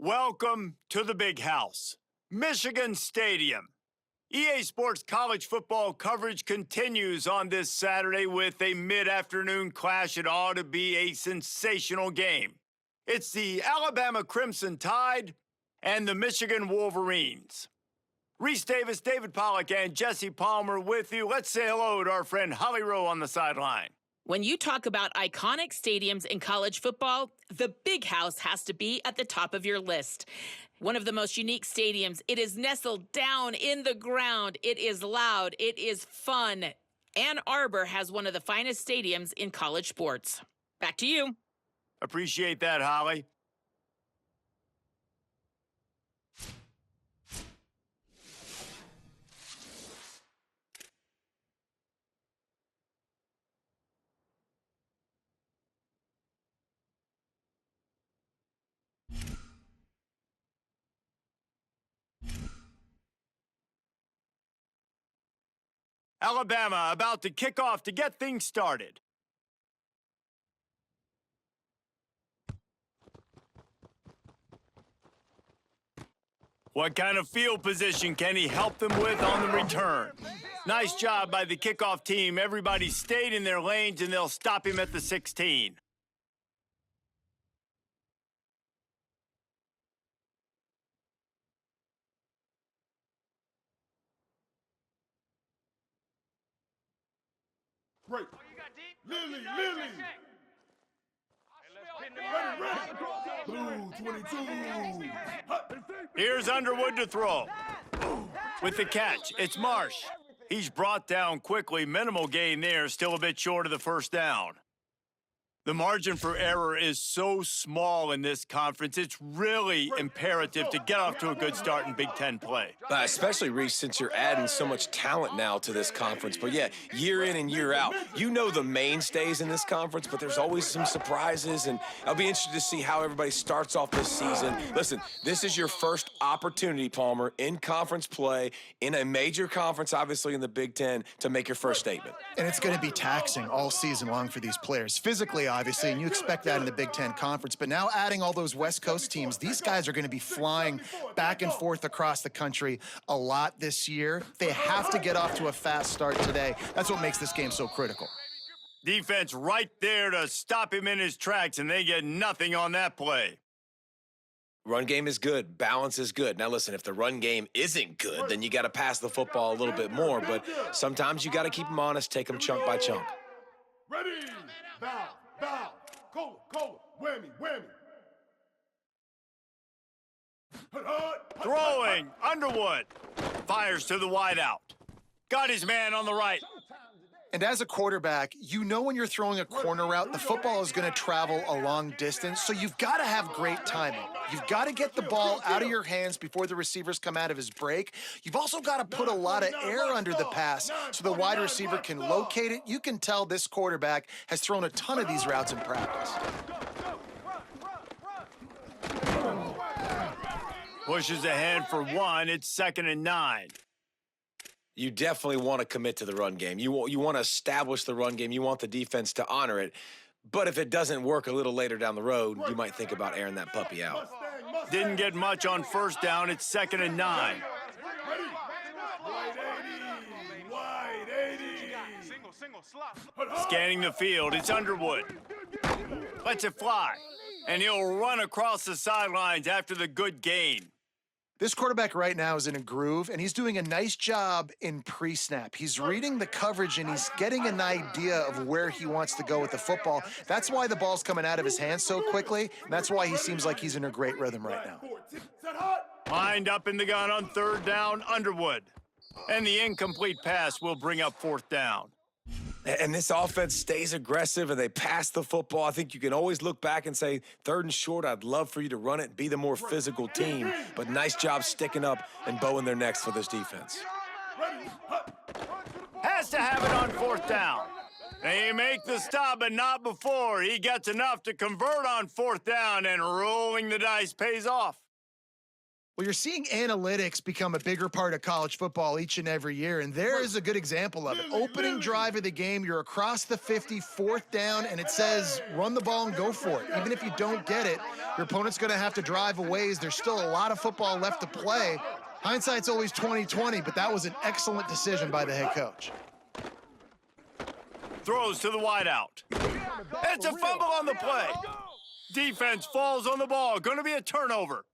Welcome to the Big House, Michigan Stadium. EA Sports college football coverage continues on this Saturday with a mid-afternoon clash. It ought to be a sensational game. It's the Alabama Crimson Tide and the Michigan Wolverines. Reese Davis, David Pollack, and Jesse Palmer with you. Let's say hello to our friend Holly Rowe on the sideline. When you talk about iconic stadiums in college football, the Big House has to be at the top of your list. One of the most unique stadiums. It is nestled down in the ground. It is loud. It is fun. Ann Arbor has one of the finest stadiums in college sports. Back to you. Appreciate that, Holly. Alabama about to kick off to get things started. What kind of field position can he help them with on the return? Nice job by the kickoff team. Everybody stayed in their lanes, and they'll stop him at the 16. Right. Lily. Blue 22. Here's Underwood to throw. With the catch, it's Marsh. He's brought down quickly. Minimal gain there, still a bit short of the first down. The margin for error is so small in this conference, it's really imperative to get off to a good start in Big Ten play. Especially, Reese, since you're adding so much talent now to this conference. But, yeah, year in and year out, you know the mainstays in this conference, but there's always some surprises, and I'll be interested to see how everybody starts off this season. Listen, this is your first opportunity, Palmer, in conference play, in a major conference, obviously in the Big Ten, to make your first statement. And it's going to be taxing all season long for these players. Physically, obviously, and you expect that in the Big Ten Conference. But now adding all those West Coast teams, these guys are going to be flying back and forth across the country a lot this year. They have to get off to a fast start today. That's what makes this game so critical. Defense right there to stop him in his tracks, and they get nothing on that play. Run game is good. Balance is good. Now, listen, if the run game isn't good, then you got to pass the football a little bit more. But sometimes you got to keep them honest, take them chunk by chunk. Ready. Bow. Cola. Whammy. Throwing, Underwood. Fires to the wideout. Got his man on the right. And as a quarterback, you know when you're throwing a corner route, the football is going to travel a long distance, so you've got to have great timing. You've got to get the ball out of your hands before the receivers come out of his break. You've also got to put a lot of air under the pass so the wide receiver can locate it. You can tell this quarterback has thrown a ton of these routes in practice. Pushes ahead for one. It's 2nd and 9. You definitely want to commit to the run game. You want to establish the run game. You want the defense to honor it. But if it doesn't work a little later down the road, you might think about airing that puppy out. Didn't get much on first down. It's 2nd and 9. Wide 80. Scanning the field, it's Underwood. Lets it fly. And he'll run across the sidelines after the good gain. This quarterback right now is in a groove, and he's doing a nice job in pre-snap. He's reading the coverage, and he's getting an idea of where he wants to go with the football. That's why the ball's coming out of his hands so quickly, and that's why he seems like he's in a great rhythm right now. Lined up in the gun on 3rd down, Underwood. And the incomplete pass will bring up 4th down. And this offense stays aggressive, and they pass the football. I think you can always look back and say, 3rd and short, I'd love for you to run it and be the more physical team. But nice job sticking up and bowing their necks for this defense. Has to have it on 4th down. They make the stop, but not before. He gets enough to convert on 4th down, and rolling the dice pays off. Well, you're seeing analytics become a bigger part of college football each and every year, and there is a good example of it. Opening drive of the game, you're across the 50, 4th down, and it says run the ball and go for it. Even if you don't get it, your opponent's going to have to drive a ways. There's still a lot of football left to play. Hindsight's always 20/20, but that was an excellent decision by the head coach. Throws to the wideout. It's a fumble on the play. Defense falls on the ball. Going to be a turnover.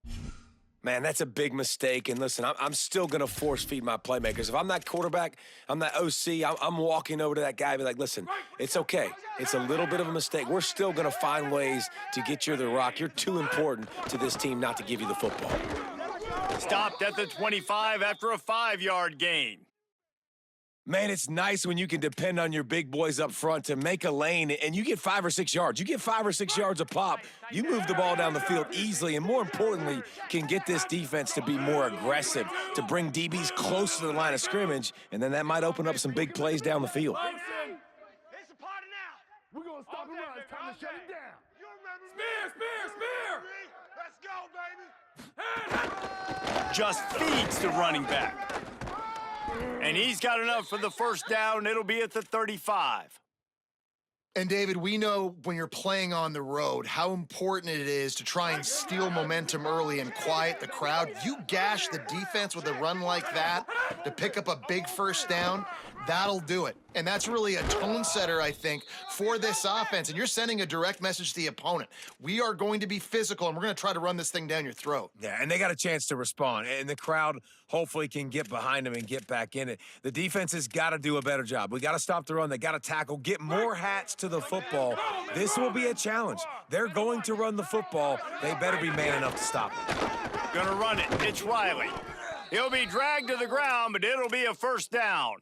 Man, that's a big mistake. And listen, I'm still going to force feed my playmakers. If I'm that quarterback, I'm that OC, I'm walking over to that guy and be like, listen, it's okay. It's a little bit of a mistake. We're still going to find ways to get you the rock. You're too important to this team not to give you the football. Stopped at the 25 after a 5-yard gain. Man, it's nice when you can depend on your big boys up front to make a lane and you get 5 or 6 yards. You get 5 or 6 yards a pop. You move the ball down the field easily and, more importantly, can get this defense to be more aggressive, to bring DBs close to the line of scrimmage, and then that might open up some big plays down the field. It's a party now. We're going to stop around. It's time to shut it down. You remember Spear! Let's go, baby. Just feeds the running back. And he's got enough for the first down. It'll be at the 35. And, David, we know when you're playing on the road how important it is to try and steal momentum early and quiet the crowd. You gash the defense with a run like that to pick up a big first down, that'll do it. And that's really a tone setter, I think, for this offense. And you're sending a direct message to the opponent. We are going to be physical, and we're going to try to run this thing down your throat. Yeah, and they got a chance to respond, and the crowd hopefully can get behind them and get back in it. The defense has got to do a better job. We got to stop the run. They got to tackle, get more hats to the football. This will be a challenge. They're going to run the football. They better be man enough to stop it. Gonna run it. It's Riley. He'll be dragged to the ground, but it'll be a first down.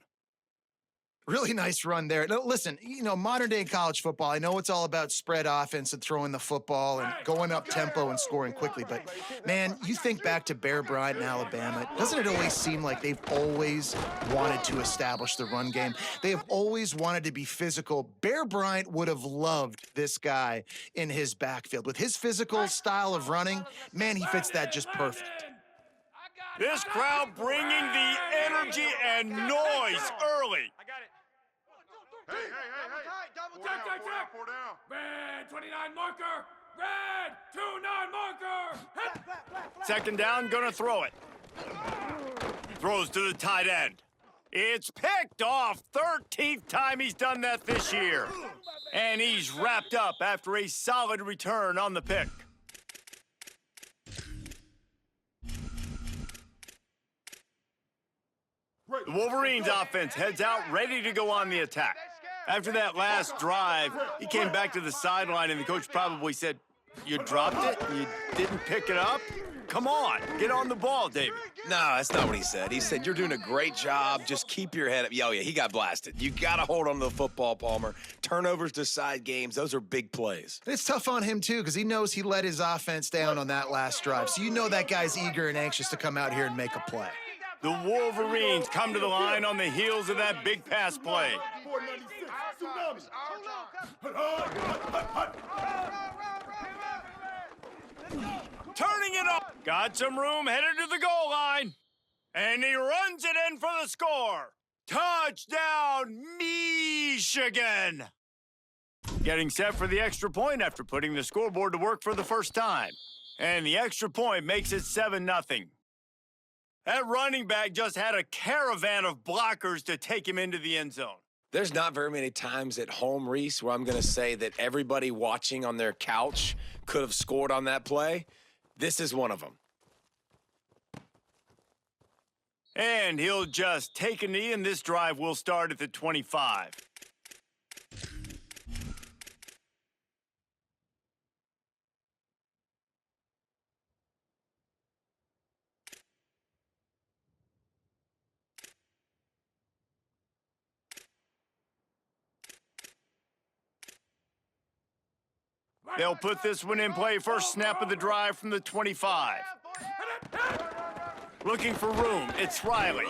Really nice run there. Now, listen, you know, modern-day college football, I know it's all about spread offense and throwing the football and going up tempo and scoring quickly, but, man, you think back to Bear Bryant in Alabama, doesn't it always seem like they've always wanted to establish the run game? They have always wanted to be physical. Bear Bryant would have loved this guy in his backfield. With his physical style of running, man, he fits that just perfect. This crowd bringing the energy and noise early. Hey. Double check. 4 down. Red 29 marker. Red 29 marker. Second down, gonna throw it. Throws to the tight end. It's picked off. 13th time he's done that this year. And he's wrapped up after a solid return on the pick. The Wolverines offense heads out ready to go on the attack. After that last drive, he came back to the sideline, and the coach probably said, "You dropped it? You didn't pick it up? Come on, get on the ball, David." No, that's not what he said. He said, you're doing a great job. Just keep your head up. Oh, yeah, he got blasted. You got to hold on to the football, Palmer. Turnovers decide games. Those are big plays. It's tough on him, too, because he knows he let his offense down on that last drive. So you know that guy's eager and anxious to come out here and make a play. The Wolverines come to the line on the heels of that big pass play. 496. Turning it up. Got some room, headed to the goal line. And he runs it in for the score. Touchdown, Michigan. Getting set for the extra point after putting the scoreboard to work for the first time. And the extra point makes it 7-0. That running back just had a caravan of blockers to take him into the end zone. There's not very many times at home, Reese, where I'm going to say that everybody watching on their couch could have scored on that play. This is one of them. And he'll just take a knee, and this drive will start at the 25. They'll put this one in play. First snap of the drive from the 25. Looking for room. It's Riley.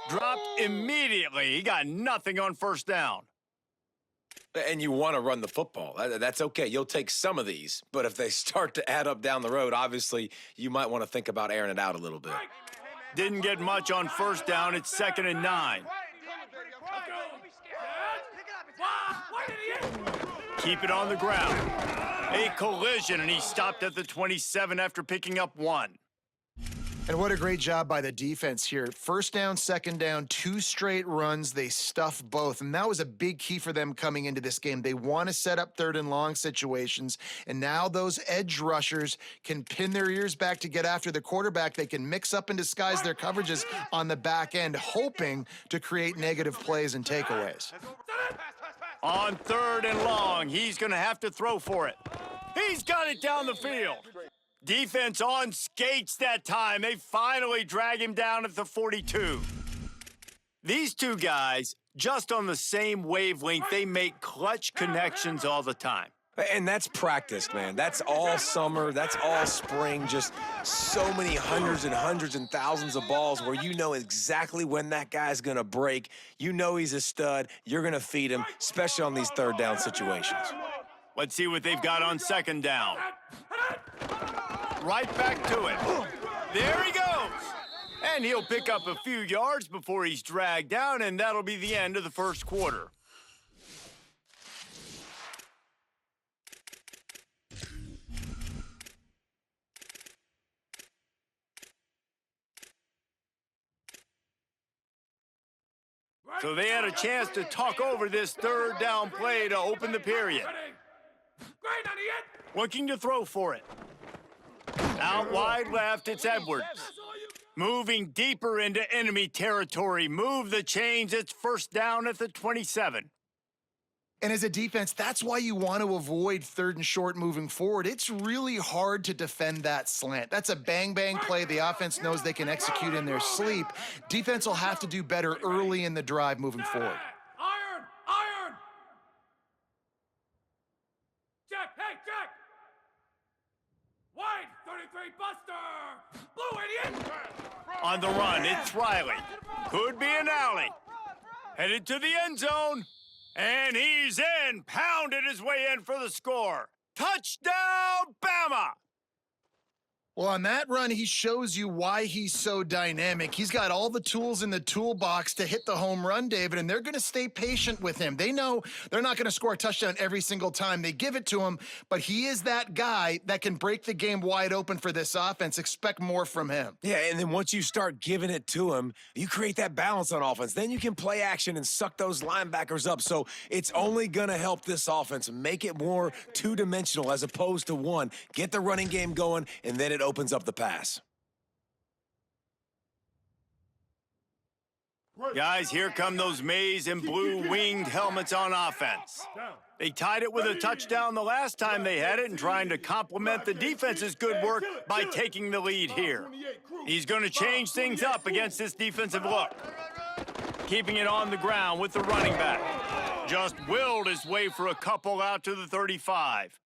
Dropped immediately. He got nothing on first down. And you want to run the football. That's okay. You'll take some of these. But if they start to add up down the road, obviously you might want to think about airing it out a little bit. Didn't get much on first down. It's 2nd and 9. Keep it on the ground. A collision, and he stopped at the 27 after picking up 1. And what a great job by the defense here. First down, second down, 2 straight runs. They stuff both. And that was a big key for them coming into this game. They want to set up 3rd and long situations. And now those edge rushers can pin their ears back to get after the quarterback. They can mix up and disguise their coverages on the back end, hoping to create negative plays and takeaways. On 3rd and long, he's going to have to throw for it. He's got it down the field. Defense on skates that time. They finally drag him down at the 42. These two guys, just on the same wavelength, they make clutch connections all the time. And that's practice, man. That's all summer. That's all spring. Just so many hundreds and thousands of balls where you know exactly when that guy's going to break. You know he's a stud. You're going to feed him, especially on these 3rd down situations. Let's see what they've got on 2nd down. Right back to it. There he goes. And he'll pick up a few yards before he's dragged down, and that'll be the end of the first quarter. So they had a chance to talk over this 3rd down play to open the period. Looking to throw for it. Out wide left, it's Edwards. Moving deeper into enemy territory. Move the chains. It's 1st down at the 27. And as a defense, that's why you want to avoid 3rd and short moving forward. It's really hard to defend that slant. That's a bang-bang play the offense knows they can execute in their sleep. Defense will have to do better early in the drive moving forward. Iron! Jack, hey, Jack! Wide, 33 Buster! Blue idiot! On the run, it's Riley. Could be an alley. Headed to the end zone. And he's in. Pounded his way in for the score. Touchdown, Bama! Well, on that run, he shows you why he's so dynamic. He's got all the tools in the toolbox to hit the home run, David, and they're going to stay patient with him. They know they're not going to score a touchdown every single time they give it to him, but he is that guy that can break the game wide open for this offense. Expect more from him. Yeah, and then once you start giving it to him, you create that balance on offense. Then you can play action and suck those linebackers up. So it's only going to help this offense make it more two-dimensional as opposed to one. Get the running game going, and then it opens up the pass. Guys, here come those maize and blue winged helmets on offense. They tied it with a touchdown the last time they had it and trying to complement the defense's good work by taking the lead here. He's going to change things up against this defensive look. Keeping it on the ground with the running back. Just willed his way for a couple out to the 35.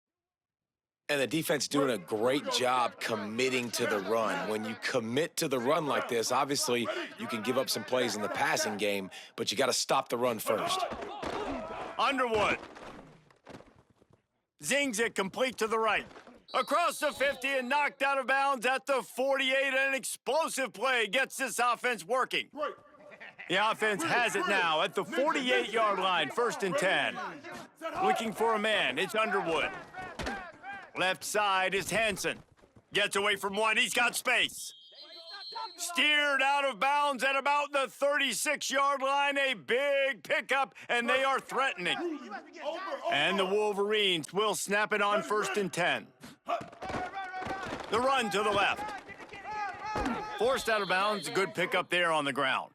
And the defense doing a great job committing to the run. When you commit to the run like this, obviously you can give up some plays in the passing game, but you got to stop the run first. Underwood. Zings it complete to the right. Across the 50 and knocked out of bounds at the 48. An explosive play gets this offense working. The offense has it now at the 48-yard line, 1st and 10. Looking for a man, it's Underwood. Left side is Hansen. Gets away from one, he's got space. Steered out of bounds at about the 36-yard line, a big pickup, and they are threatening. And the Wolverines will snap it on 1st and 10. The run to the left. Forced out of bounds, a good pickup there on the ground.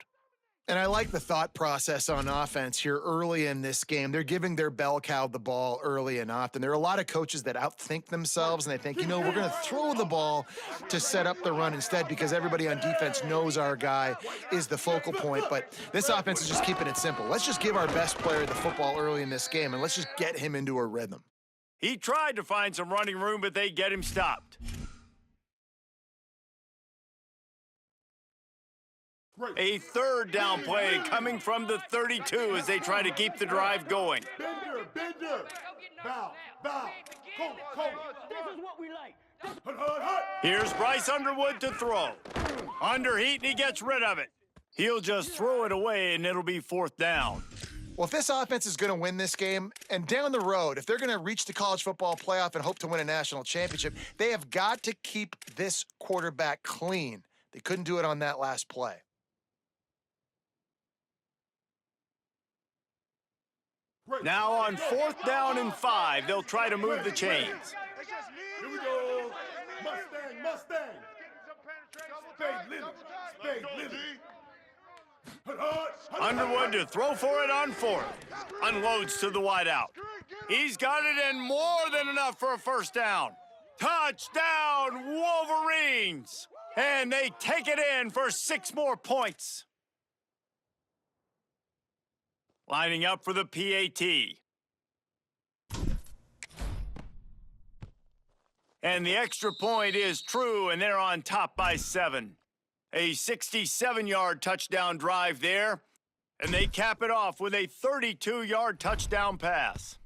And I like the thought process on offense here early in this game. They're giving their bell cow the ball early and often. There are a lot of coaches that outthink themselves, and they think, you know, we're going to throw the ball to set up the run instead because everybody on defense knows our guy is the focal point. But this offense is just keeping it simple. Let's just give our best player the football early in this game, and let's just get him into a rhythm. He tried to find some running room, but they get him stopped. A third down play coming from the 32 as they try to keep the drive going. Bender. Bow. Cola. This is what we like. Here's Bryce Underwood to throw. Under heat, and he gets rid of it. He'll just throw it away, and it'll be fourth down. Well, if this offense is going to win this game, and down the road, if they're going to reach the college football playoff and hope to win a national championship, they have got to keep this quarterback clean. They couldn't do it on that last play. Now on fourth down and 5, they'll try to move the chains. Here we go. Mustang. Spade Lily. Underwood to throw for it on fourth. Unloads to the wideout. He's got it in more than enough for a first down. Touchdown, Wolverines! And they take it in for 6 more points. Lining up for the PAT. And the extra point is true, and they're on top by 7. A 67-yard touchdown drive there, and they cap it off with a 32-yard touchdown pass.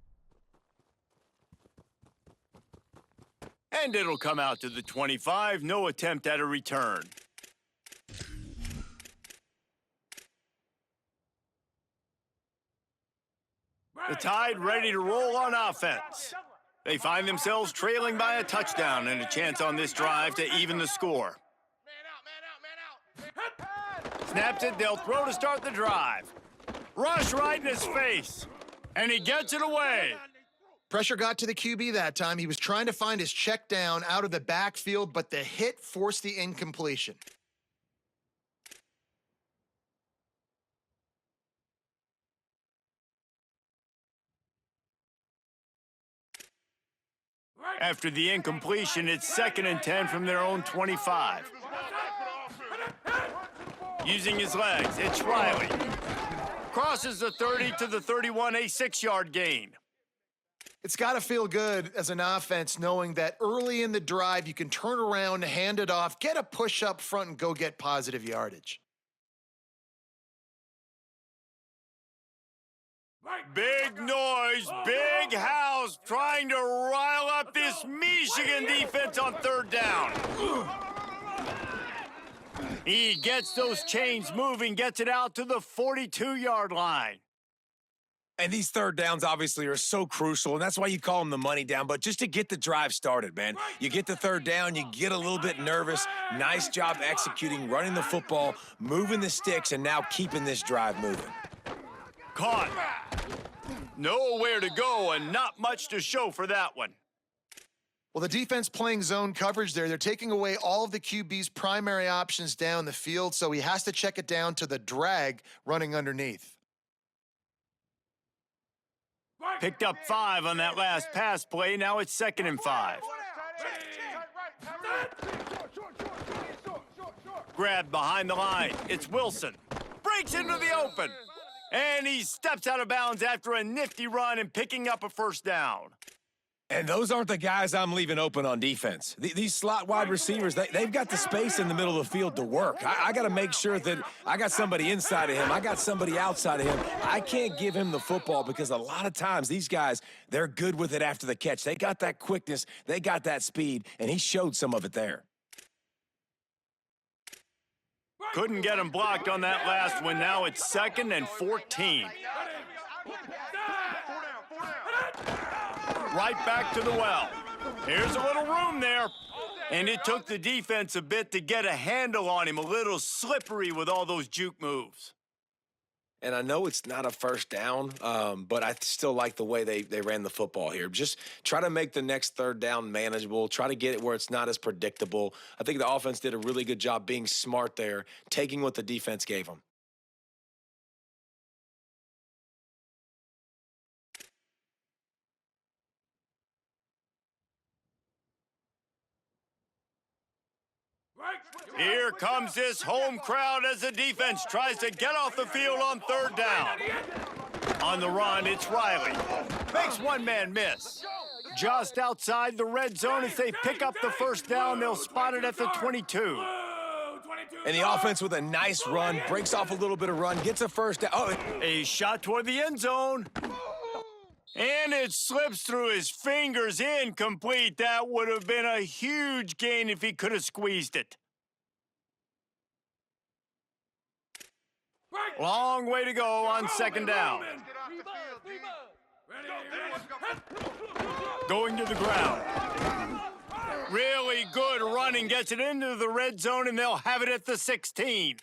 And it'll come out to the 25, no attempt at a return. The Tide ready to roll on offense. They find themselves trailing by a touchdown and a chance on this drive to even the score. Snaps it, they'll throw to start the drive. Rush right in his face, and he gets it away. Pressure got to the QB that time. He was trying to find his check down out of the backfield, but the hit forced the incompletion. After the incompletion, it's 2nd and 10 from their own 25. Using his legs, it's Riley. Crosses the 30 to the 31, a 6-yard gain. It's got to feel good as an offense knowing that early in the drive you can turn around, hand it off, get a push up front, and go get positive yardage. Big noise, big house, trying to rile up this Michigan defense on 3rd down. He gets those chains moving, gets it out to the 42-yard line. And these 3rd downs obviously are so crucial, and that's why you call them the money down. But just to get the drive started, man, you get the 3rd down, you get a little bit nervous. Nice job executing, running the football, moving the sticks, and now keeping this drive moving. Caught. Nowhere to go and not much to show for that one. Well, the defense playing zone coverage there, they're taking away all of the QB's primary options down the field, so he has to check it down to the drag running underneath. Picked up 5 on that last pass play. Now it's 2nd and 5. Grabbed behind the line. It's Wilson. Breaks into the open. And he steps out of bounds after a nifty run and picking up a first down. And those aren't the guys I'm leaving open on defense. These slot wide receivers, they've got the space in the middle of the field to work. I got to make sure that I got somebody inside of him. I got somebody outside of him. I can't give him the football because a lot of times these guys, they're good with it after the catch. They got that quickness. They got that speed, and he showed some of it there. Couldn't get him blocked on that last one. Now it's 2nd and 14. Right back to the well. Here's a little room there. And it took the defense a bit to get a handle on him. A little slippery with all those juke moves. And I know it's not a first down, but I still like the way they ran the football here. Just try to make the next 3rd down manageable. Try to get it where it's not as predictable. I think the offense did a really good job being smart there, taking what the defense gave them. Here comes this home crowd as the defense tries to get off the field on 3rd down. On the run, it's Riley. Makes one man miss. Just outside the red zone as they pick up the first down. They'll spot it at the 22. And the offense with a nice run, breaks off a little bit of run, gets a first down. Oh, A shot toward the end zone. And it slips through his fingers, incomplete. That would have been a huge gain if he could have squeezed it. Long way to go on second down. Going to the ground. Really good running, gets it into the red zone, and they'll have it at the 16.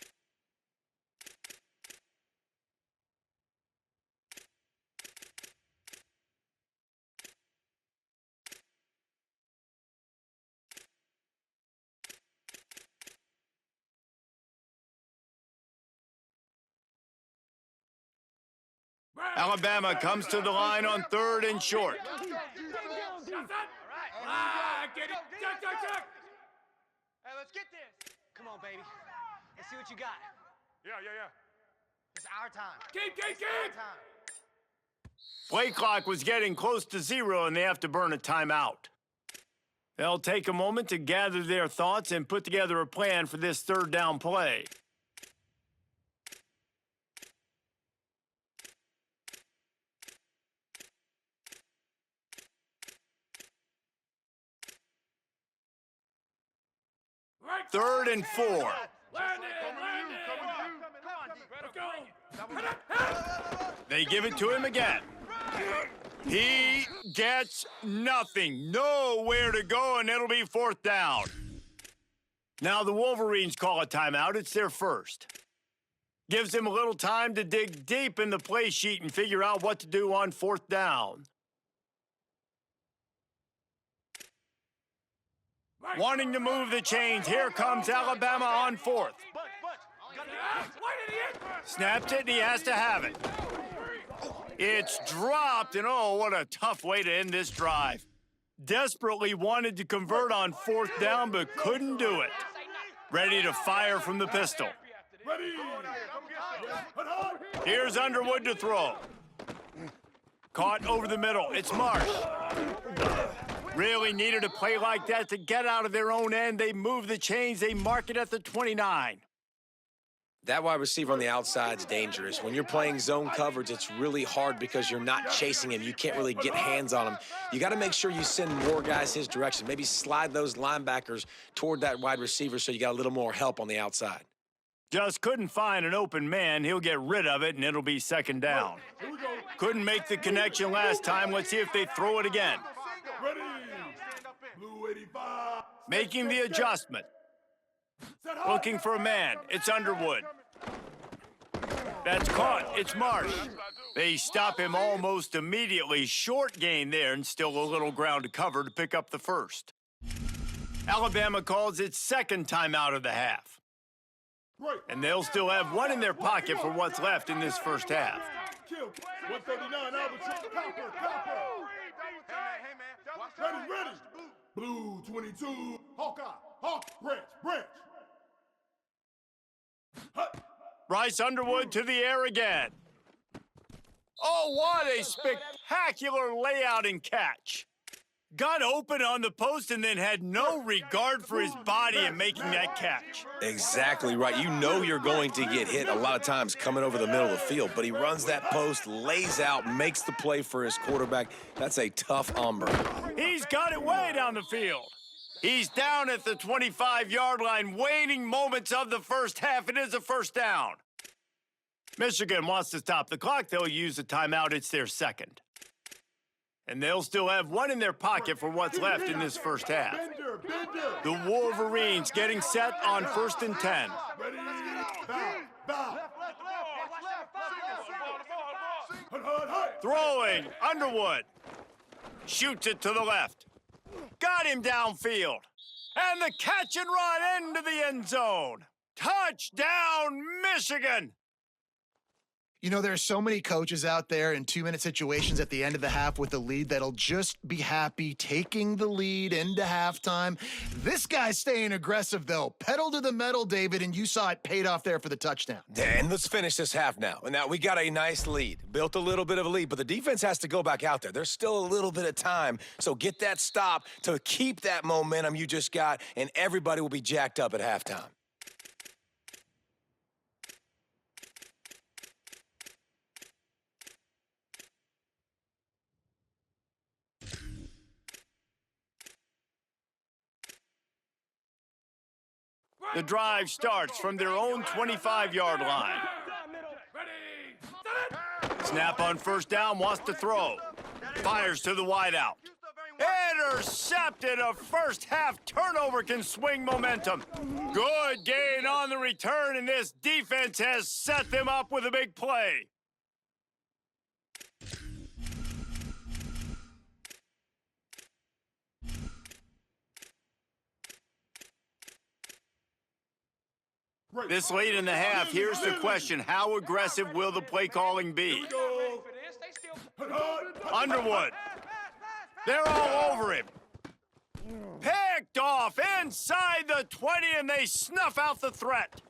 Alabama comes to the line on 3rd and short. Get it. Check. Hey, let's get this. Come on, baby. Let's see what you got. Yeah. It's our time. Keep. Our time. Play clock was getting close to 0, and they have to burn a timeout. They'll take a moment to gather their thoughts and put together a plan for this 3rd down play. Third and 4. Land in. Let's go. They give it to him again. He gets nothing. Nowhere to go, and it'll be 4th down. Now the Wolverines call a timeout. It's their first. Gives him a little time to dig deep in the play sheet and figure out what to do on 4th down. Wanting to move the chains, here comes Alabama on 4th. Snaps it, and he has to have it. It's dropped, and oh, what a tough way to end this drive. Desperately wanted to convert on 4th down, but couldn't do it. Ready to fire from the pistol. Here's Underwood to throw. Caught over the middle. It's Marsh. Really needed a play like that to get out of their own end. They move the chains. They mark it at the 29. that wide receiver on the outside is dangerous. When you're playing zone coverage, it's really hard because you're not chasing him. You can't really get hands on him. You got to make sure you send more guys his direction. Maybe slide those linebackers toward that wide receiver so you got a little more help on the outside. Just couldn't find an open man. He'll get rid of it, and it'll be second down. Couldn't make the connection last time. Let's see if they throw it again. Ready. Blue 85. Making the adjustment. Looking for a man. It's Underwood. That's caught. It's Marsh. They stop him almost immediately. Short gain there, and still a little ground to cover to pick up the first. Alabama calls its second timeout of the half. And they'll still have one in their pocket for what's left in this first half. 139 Albatross. Copper. Ready. Blue 22. Hawk, branch. Bryce Underwood to the air again. Oh, what a spectacular layout and catch. Got open on the post and then had no regard for his body in making that catch. Exactly right. You know you're going to get hit a lot of times coming over the middle of the field, but he runs that post, lays out, makes the play for his quarterback. That's a tough hombre. He's got it way down the field. He's down at the 25-yard line, waning moments of the first half. It is a first down. Michigan wants to stop the clock. They'll use a timeout. It's their second. And they'll still have one in their pocket for what's left in this first half. The Wolverines getting set on 1st and 10. Throwing, Underwood. Shoots it to the left. Got him downfield. And the catch and run into the end zone. Touchdown, Michigan! You know, there's so many coaches out there in 2-minute situations at the end of the half with the lead that'll just be happy taking the lead into halftime. This guy's staying aggressive, though. Pedal to the metal, David, and you saw it paid off there for the touchdown. And let's finish this half now. And now we got a nice lead. Built a little bit of a lead, but the defense has to go back out there. There's still a little bit of time. So get that stop to keep that momentum you just got, and everybody will be jacked up at halftime. The drive starts from their own 25-yard line. Snap on first down, wants to throw. Fires to the wideout. Intercepted. A first-half turnover can swing momentum. Good gain on the return, and this defense has set them up with a big play. This late in the half, here's the question. How aggressive will the play calling be? Underwood. They're all over him. Picked off inside the 20, and they snuff out the threat.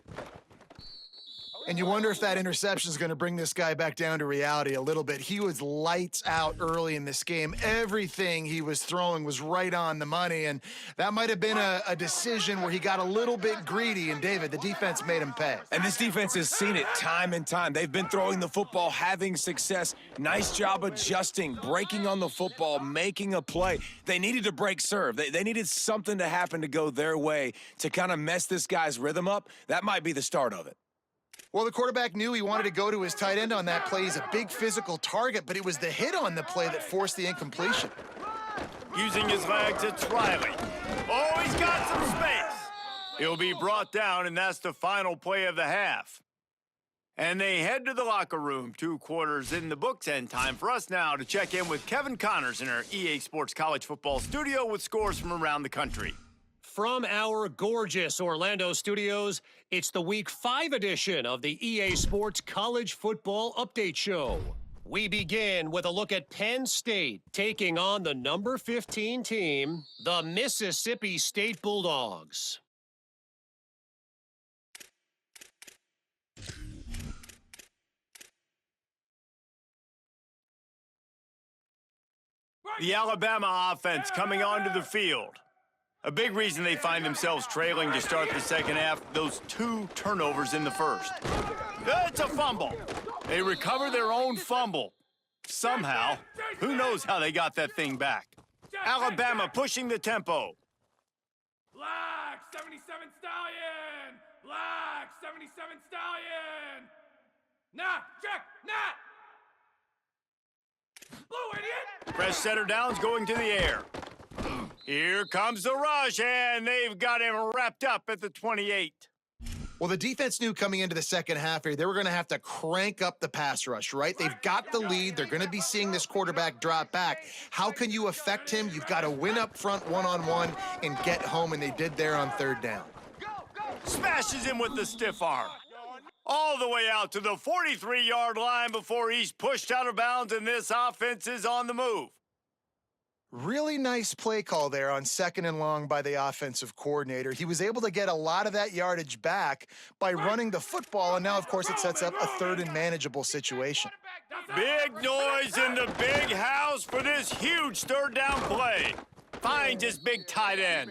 And you wonder if that interception is going to bring this guy back down to reality a little bit. He was lights out early in this game. Everything he was throwing was right on the money, and that might have been a decision where he got a little bit greedy, and David, the defense made him pay. And this defense has seen it time and time. They've been throwing the football, having success. Nice job adjusting, breaking on the football, making a play. They needed to break serve. They needed something to happen to go their way to kind of mess this guy's rhythm up. That might be the start of it. Well, the quarterback knew he wanted to go to his tight end on that play. He's a big physical target, but it was the hit on the play that forced the incompletion. Using his legs, it's Riley. Oh, he's got some space. He'll be brought down, and that's the final play of the half. And they head to the locker room. 2 quarters in the books, and time for us now to check in with Kevin Connors in our EA Sports College Football studio with scores from around the country. From our gorgeous Orlando studios, it's the Week 5 edition of the EA Sports College Football Update Show. We begin with a look at Penn State taking on the number 15 team, the Mississippi State Bulldogs. The Alabama offense coming onto the field. A big reason they find themselves trailing to start the second half, those 2 turnovers in the first. It's a fumble. They recover their own fumble. Somehow. Who knows how they got that thing back? Alabama pushing the tempo. Black 77 Stallion! Black 77 Stallion! Nah, check, nah! Blue idiot! Fresh setter downs going to the air. Here comes the rush, and they've got him wrapped up at the 28. Well, the defense knew coming into the second half here, they were going to have to crank up the pass rush, right? They've got the lead. They're going to be seeing this quarterback drop back. How can you affect him? You've got to win up front one-on-one and get home, and they did there on third down. Smashes him with the stiff arm. All the way out to the 43-yard line before he's pushed out of bounds, and this offense is on the move. Really nice play call there on 2nd and long by the offensive coordinator. He was able to get a lot of that yardage back by running the football, and now, of course, it sets up a 3rd and manageable situation. Big noise in the big house for this huge 3rd down play. Finds his big tight end.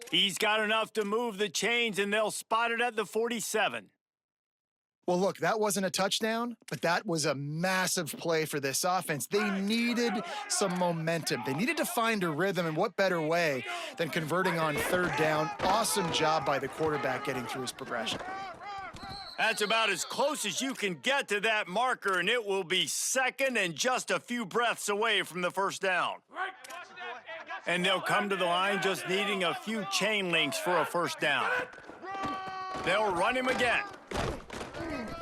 He's got enough to move the chains, and they'll spot it at the 47. Well, look, that wasn't a touchdown, but that was a massive play for this offense. They needed some momentum. They needed to find a rhythm, and what better way than converting on 3rd down. Awesome job by the quarterback getting through his progression. That's about as close as you can get to that marker, and it will be 2nd and just a few breaths away from the 1st down. And they'll come to the line just needing a few chain links for a 1st down. They'll run him again.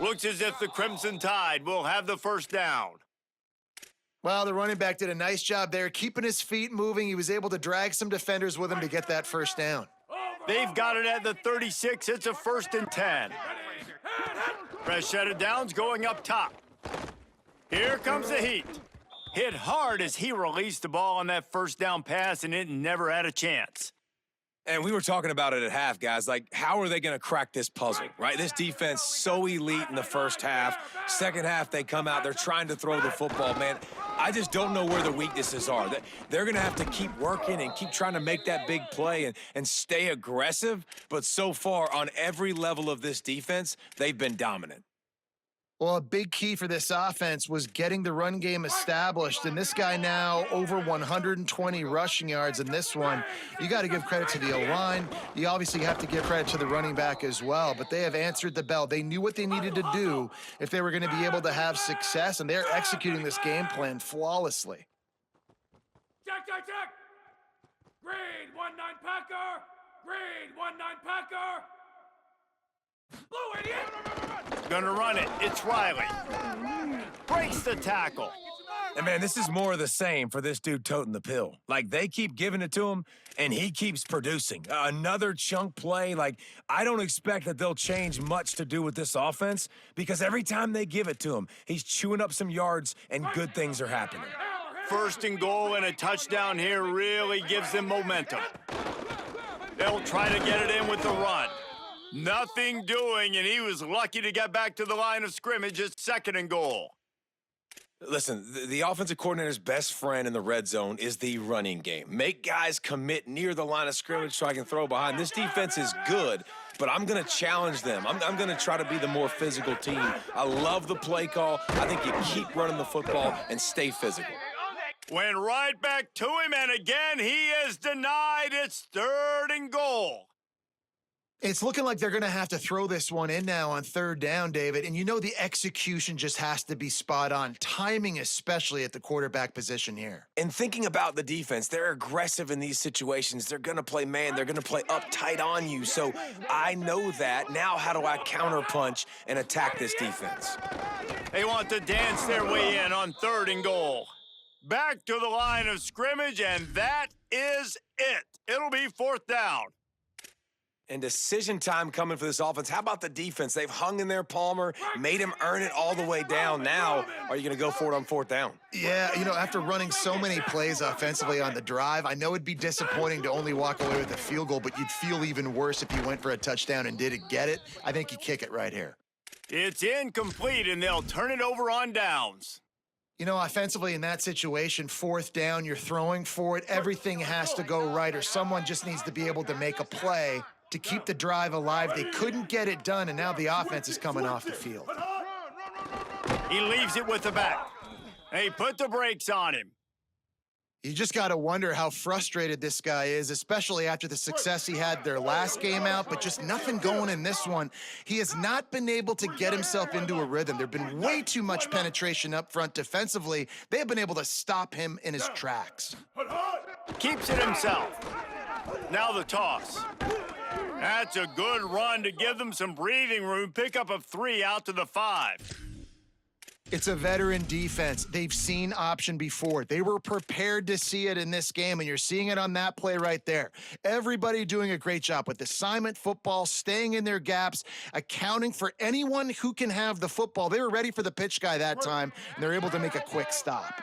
Looks as if the Crimson Tide will have the 1st down. Well, the running back did a nice job there, keeping his feet moving. He was able to drag some defenders with him to get that 1st down. They've got it at the 36. It's a 1st and 10. Fresh set of downs going up top. Here comes the heat. Hit hard as he released the ball on that 1st down pass, and it never had a chance. And we were talking about it at half, guys. Like, how are they going to crack this puzzle, right? This defense so elite in the first half. Second half, they come out. They're trying to throw the football, man. I just don't know where the weaknesses are. They're going to have to keep working and keep trying to make that big play and stay aggressive. But so far, on every level of this defense, they've been dominant. Well, a big key for this offense was getting the run game established, and this guy now over 120 rushing yards in this one. You got to give credit to the O-line. You obviously have to give credit to the running back as well, but they have answered the bell. They knew what they needed to do if they were going to be able to have success, and they're executing this game plan flawlessly. Check, check, check! Grade 1-9 Packer! Grade 1-9 Packer! Blue idiot! Gonna run it. It's Riley. Breaks the tackle. And man, this is more of the same for this dude toting the pill. Like, they keep giving it to him, and he keeps producing. Another chunk play. Like, I don't expect that they'll change much to do with this offense, because every time they give it to him, he's chewing up some yards, and good things are happening. First and goal and a touchdown here really gives them momentum. They'll try to get it in with the run. Nothing doing, and he was lucky to get back to the line of scrimmage at 2nd and goal. Listen, the offensive coordinator's best friend in the red zone is the running game. Make guys commit near the line of scrimmage so I can throw behind. This defense is good, but I'm going to challenge them. I'm going to try to be the more physical team. I love the play call. I think you keep running the football and stay physical. Went right back to him, and again, he is denied. It's 3rd and goal. It's looking like they're going to have to throw this one in now on 3rd down, David. And you know the execution just has to be spot on. Timing, especially at the quarterback position here. And thinking about the defense, they're aggressive in these situations. They're going to play man. They're going to play up tight on you. So I know that. Now how do I counterpunch and attack this defense? They want to dance their way in on 3rd and goal. Back to the line of scrimmage, and that is it. It'll be 4th down. And decision time coming for this offense. How about the defense? They've hung in there, Palmer, made him earn it all the way down. Now, are you going to go for it on 4th down? Yeah, you know, after running so many plays offensively on the drive, I know it'd be disappointing to only walk away with a field goal, but you'd feel even worse if you went for a touchdown and didn't get it. I think you kick it right here. It's incomplete, and they'll turn it over on downs. You know, offensively in that situation, 4th down, you're throwing for it. Everything has to go right, or someone just needs to be able to make a play to keep the drive alive. They couldn't get it done, and now the offense is coming off the field. He leaves it with the back. They put the brakes on him. You just got to wonder how frustrated this guy is, especially after the success he had their last game out, but just nothing going in this one. He has not been able to get himself into a rhythm. There's been way too much penetration up front defensively. They have been able to stop him in his tracks. Keeps it himself. Now the toss. That's a good run to give them some breathing room. Pickup of 3 out to the 5. It's a veteran defense. They've seen option before. They were prepared to see it in this game, and you're seeing it on that play right there. Everybody doing a great job with assignment football, staying in their gaps, accounting for anyone who can have the football. They were ready for the pitch guy that time, and they're able to make a quick stop.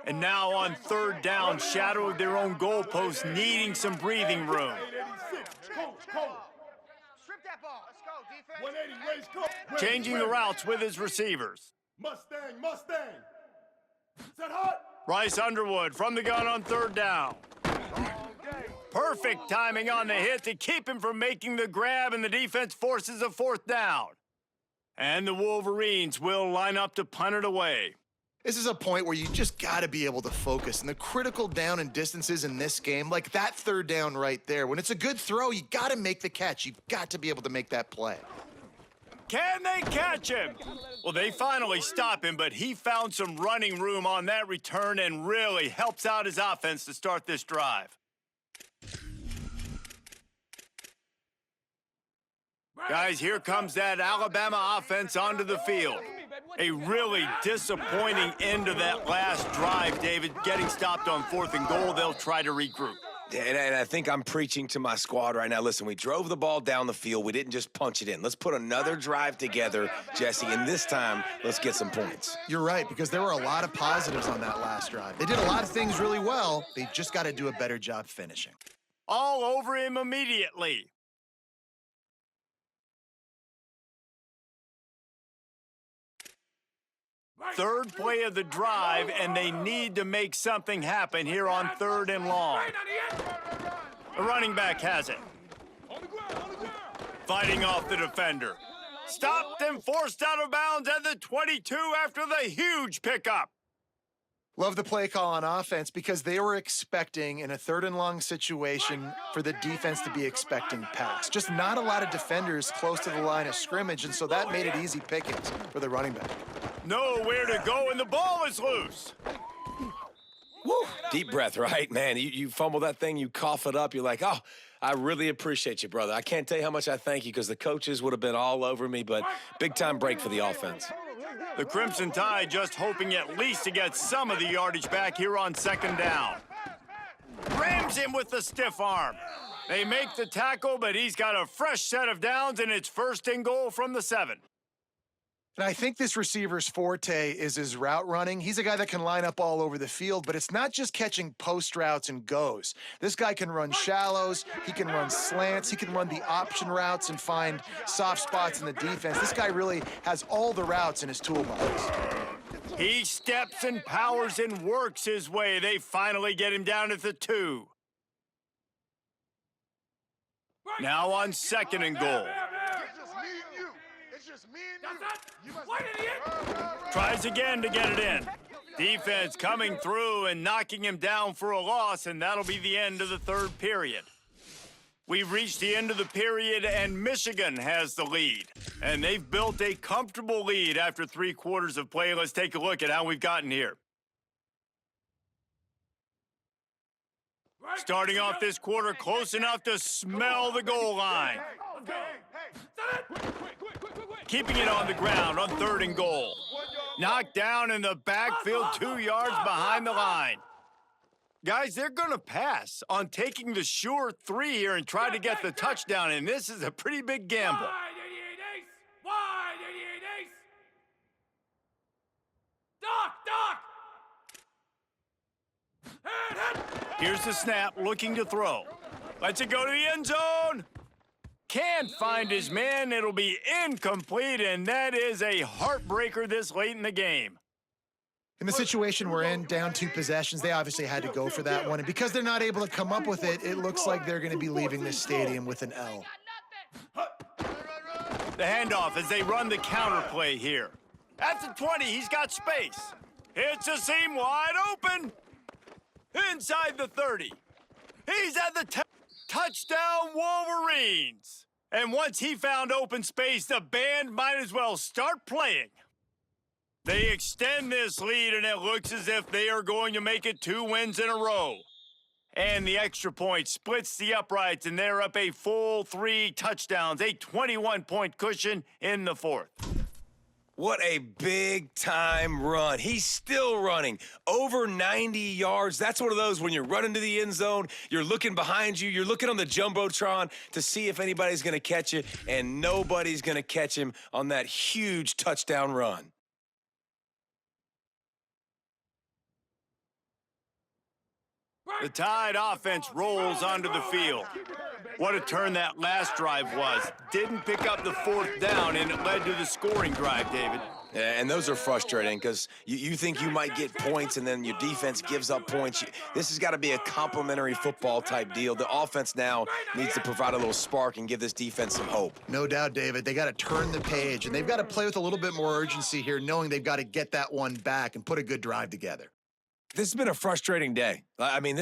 And now on 3rd down, shadow of their own goalpost, needing some breathing room. Strip that ball. Let's go, defense. 180, race, go. Changing the routes with his receivers. Mustang. Set hot. Bryce Underwood from the gun on 3rd down. Perfect timing on the hit to keep him from making the grab, and the defense forces a 4th down. And the Wolverines will line up to punt it away. This is a point where you just got to be able to focus. And the critical down and distances in this game, like that 3rd down right there, when it's a good throw, you got to make the catch. You've got to be able to make that play. Can they catch him? Well, they finally stop him, but he found some running room on that return and really helps out his offense to start this drive. Guys, here comes that Alabama offense onto the field. A really disappointing end to that last drive, David. Getting stopped on 4th and goal, they'll try to regroup. And I think I'm preaching to my squad right now. Listen, we drove the ball down the field. We didn't just punch it in. Let's put another drive together, Jesse, and this time, let's get some points. You're right, because there were a lot of positives on that last drive. They did a lot of things really well. They just got to do a better job finishing. All over him immediately. Third play of the drive, and they need to make something happen here on 3rd and long. The running back has it. Fighting off the defender. Stopped and forced out of bounds at the 22 after the huge pickup. Love the play call on offense because they were expecting, in a 3rd and long situation, for the defense to be expecting pass. Just not a lot of defenders close to the line of scrimmage, and so that made it easy pickings for the running back. Nowhere to go, and the ball is loose. Woo. Deep breath, right? Man, you fumble that thing, you cough it up, you're like, oh, I really appreciate you, brother. I can't tell you how much I thank you because the coaches would have been all over me, but big-time break for the offense. The Crimson Tide just hoping at least to get some of the yardage back here on 2nd down. Rams him with the stiff arm. They make the tackle, but he's got a fresh set of downs, and it's 1st and goal from the 7. And I think this receiver's forte is his route running. He's a guy that can line up all over the field, but it's not just catching post routes and goes. This guy can run shallows, he can run slants, he can run the option routes and find soft spots in the defense. This guy really has all the routes in his toolbox. He steps and powers and works his way. They finally get him down at the 2. Now on 2nd and goal. Tries again to get it in. Defense coming through and knocking him down for a loss, and that'll be the end of the 3rd period. We've reached the end of the period, and Michigan has the lead. And they've built a comfortable lead after 3 quarters of play. Let's take a look at how we've gotten here. Starting off this quarter close enough to smell the goal line. Keeping it on the ground on 3rd and goal. Knocked down in the backfield 2 yards behind the line. Guys, they're going to pass on taking the sure 3 here and try to get the touchdown, and this is a pretty big gamble. Wide 88 ace! Doc! Here's the snap, looking to throw. Lets it go to the end zone. Can't find his man. It'll be incomplete, and that is a heartbreaker this late in the game. In the situation we're in, down 2 possessions, they obviously had to go for that one. And because they're not able to come up with it, it looks like they're going to be leaving this stadium with an L. The handoff as they run the counter play here. At the 20, he's got space. Hits a seam wide open. Inside the 30. He's at the touchdown Wolverines. And once he found open space, the band might as well start playing. They extend this lead, and it looks as if they are going to make it 2 wins in a row. And the extra point splits the uprights, and they're up a full 3 touchdowns, a 21-point cushion in the 4th. What a big-time run. He's still running. Over 90 yards. That's one of those when you're running to the end zone, you're looking behind you, you're looking on the Jumbotron to see if anybody's going to catch it, and nobody's going to catch him on that huge touchdown run. The Tide offense rolls onto the field. What a turn that last drive was. Didn't pick up the 4th down, and it led to the scoring drive, David. Yeah, and those are frustrating because you think you might get points, and then your defense gives up points. This has got to be a complimentary football type deal. The offense now needs to provide a little spark and give this defense some hope. No doubt, David. They got to turn the page, and they've got to play with a little bit more urgency here, knowing they've got to get that one back and put a good drive together. This has been a frustrating day. I mean,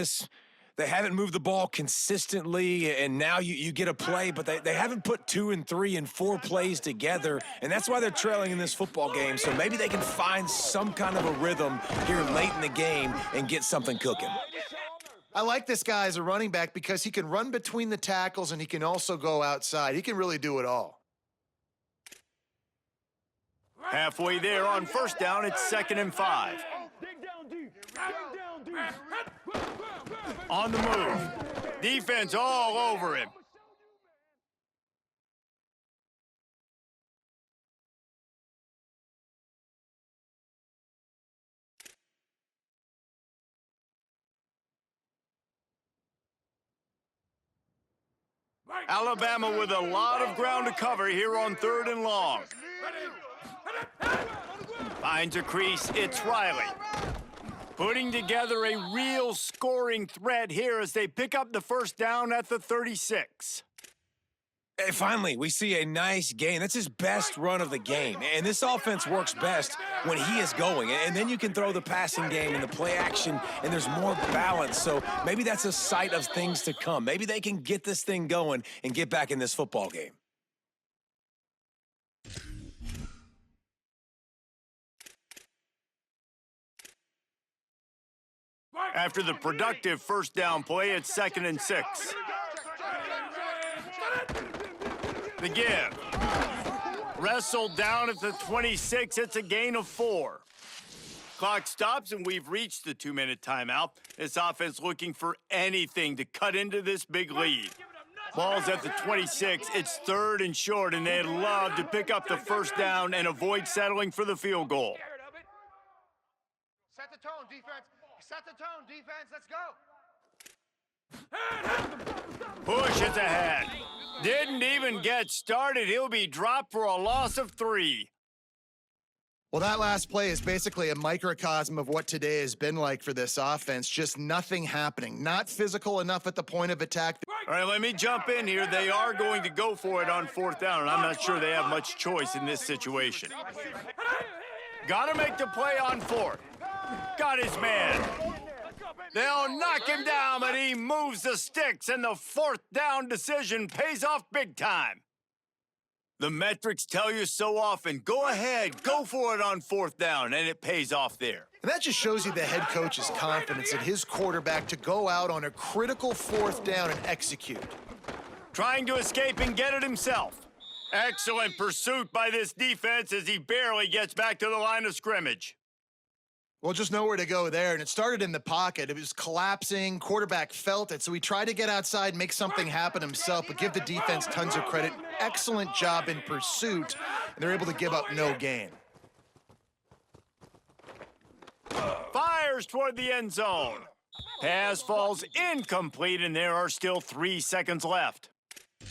they haven't moved the ball consistently, and now you get a play, but they haven't put 2 and 3 and 4 plays together, and that's why they're trailing in this football game. So maybe they can find some kind of a rhythm here late in the game and get something cooking. I like this guy as a running back because he can run between the tackles and he can also go outside. He can really do it all. Halfway there on 1st down, it's 2nd and 5. On the move. Defense all over him. Alabama with a lot of ground to cover here on 3rd and long. Finds a crease, it's Riley. Putting together a real scoring threat here as they pick up the 1st down at the 36. Hey, finally, we see a nice gain. That's his best run of the game. And this offense works best when he is going. And then you can throw the passing game and the play action, and there's more balance. So maybe that's a sight of things to come. Maybe they can get this thing going and get back in this football game. After the productive first down play, it's 2nd and 6. The give. Wrestled down at the 26. It's a gain of 4. Clock stops, and we've reached the 2-minute timeout. This offense looking for anything to cut into this big lead. Ball's at the 26. It's 3rd and short, and they'd love to pick up the first down and avoid settling for the field goal. Set the tone, defense. Set the tone, defense. Let's go. Push is ahead. Didn't even get started. He'll be dropped for a loss of 3. Well, that last play is basically a microcosm of what today has been like for this offense. Just nothing happening. Not physical enough at the point of attack. All right, let me jump in here. They are going to go for it on 4th down, and I'm not sure they have much choice in this situation. Got to make the play on 4th. Got his man. They'll knock him down, but he moves the sticks, and the 4th down decision pays off big time. The metrics tell you so often, go ahead, go for it on 4th down, and it pays off there. And that just shows you the head coach's confidence in his quarterback to go out on a critical 4th down and execute. Trying to escape and get it himself. Excellent pursuit by this defense as he barely gets back to the line of scrimmage. Well, just nowhere to go there, and it started in the pocket. It was collapsing. Quarterback felt it, so he tried to get outside and make something happen himself, but give the defense tons of credit. Excellent job in pursuit, and they're able to give up no gain. Fires toward the end zone. Pass falls incomplete, and there are still 3 seconds left.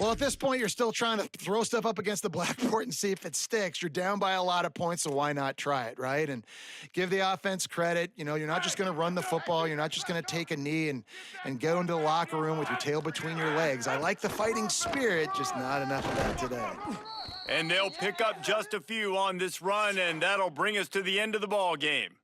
Well, at this point, you're still trying to throw stuff up against the blackboard and see if it sticks. You're down by a lot of points, so why not try it, right? And give the offense credit. You know, you're not just going to run the football. You're not just going to take a knee and go into the locker room with your tail between your legs. I like the fighting spirit, just not enough of that today. And they'll pick up just a few on this run, and that'll bring us to the end of the ball game.